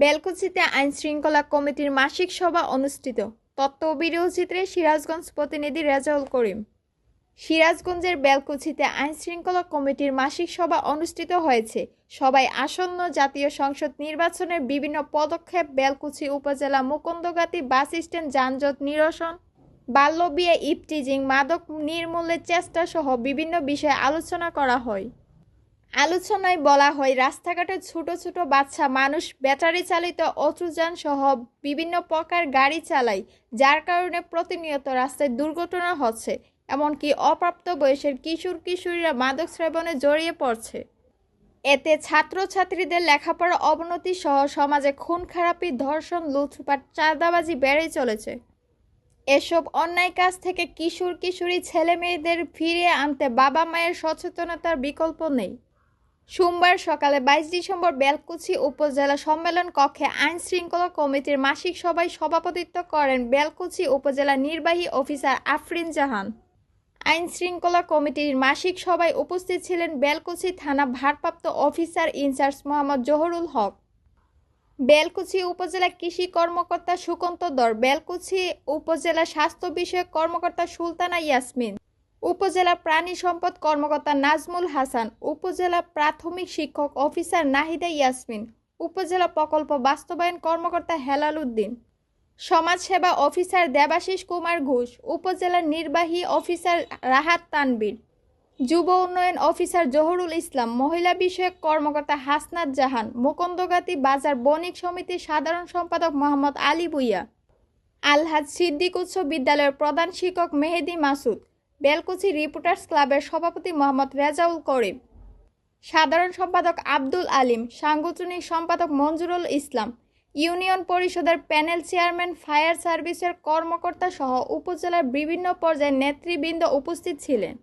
বেলকুচিতে আইনশৃঙ্খলা কমিটির মাসিক সভা অনুষ্ঠিত। তথ্য ও ভিডিওচিত্রে সিরাজগঞ্জ প্রতিনিধি রেজাউল করিম। সিরাজগঞ্জের বেলকুচিতে আইনশৃঙ্খলা কমিটির মাসিক সভা অনুষ্ঠিত হয়েছে। সভায় আসন্ন জাতীয় সংসদ নির্বাচনের বিভিন্ন পদক্ষেপ, বেলকুচি উপজেলা মুকুন্দগাতি বাস স্ট্যান্ড যানজট নিরসন, বাল্যবিয়ে, ইভটিজিং, মাদক নির্মূলের চেষ্টা সহ বিভিন্ন বিষয়ে আলোচনা করা হয়। আলোচনায় বলা হয়, রাস্তাঘাটে ছোট ছোট বাচ্চা মানুষ ব্যাটারি চালিত অটোযান সহ বিভিন্ন প্রকার গাড়ি চালায়, যার কারণে প্রতিনিয়ত রাস্তায় দুর্ঘটনা হচ্ছে। এমনকি অপ্রাপ্ত বয়সের কিশোর কিশোরীরা মাদক সেবনে জড়িয়ে পড়ছে। এতে ছাত্রছাত্রীদের লেখাপড়ার অবনতি সহ সমাজে খুন খারাপি, ধর্ষণ, লুটপাট, চাঁদাবাজি বেড়েই চলেছে। এসব অন্যায় কাজ থেকে কিশোর কিশোরী ছেলে মেয়েদের ফিরিয়ে আনতে বাবা মায়ের সচেতনতার বিকল্প নেই। সোমবার সকালে 22 ডিসেম্বর বেলকুচি উপজেলা সম্মেলন কক্ষে আইন শৃঙ্খলা কমিটির মাসিক সভায় সভাপতিত্ব করেন বেলকুচি উপজেলা নির্বাহী অফিসার আফরিন জাহান। আইন শৃঙ্খলা কমিটির মাসিক সভায় উপস্থিত ছিলেন বেলকুচি থানা ভারপ্রাপ্ত অফিসার ইনচার্জ মোহাম্মদ জহুরুল হক, বেলকুচি উপজেলা কৃষি কর্মকর্তা সুকান্ত দর, বেলকুচি উপজেলা স্বাস্থ্য বিষয়ক কর্মকর্তা সুলতানা ইয়াসমিন, উপজেলা প্রাণী সম্পদ কর্মকর্তা নাজমুল হাসান, উপজেলা প্রাথমিক শিক্ষক অফিসার নাহিদা ইয়াসমিন, উপজেলা প্রকল্প বাস্তবায়ন কর্মকর্তা হেলাল উদ্দিন, সমাজসেবা অফিসার দেবাশিস কুমার ঘোষ, উপজেলা নির্বাহী অফিসার রাহাত তানবীর, যুব উন্নয়ন অফিসার জহুরুল ইসলাম, মহিলা বিষয়ক কর্মকর্তা হাসনাত জাহান, মুকুন্দগাতি বাজার বণিক সমিতির সাধারণ সম্পাদক মোহাম্মদ আলী ভুইয়া, আলহাজ সিদ্দিক উচ্চ বিদ্যালয়ের প্রধান শিক্ষক মেহেদি মাসুদ, বেলকুচি রিপোর্টার্স ক্লাবের সভাপতি মোহাম্মদ রেজাউল করিম, সাধারণ সম্পাদক আব্দুল আলিম, সাংগঠনিক সম্পাদক মঞ্জুরুল ইসলাম, ইউনিয়ন পরিষদের প্যানেল চেয়ারম্যান, ফায়ার সার্ভিসের কর্মকর্তা সহ উপজেলার বিভিন্ন পর্যায়ের নেতৃবৃন্দ উপস্থিত ছিলেন।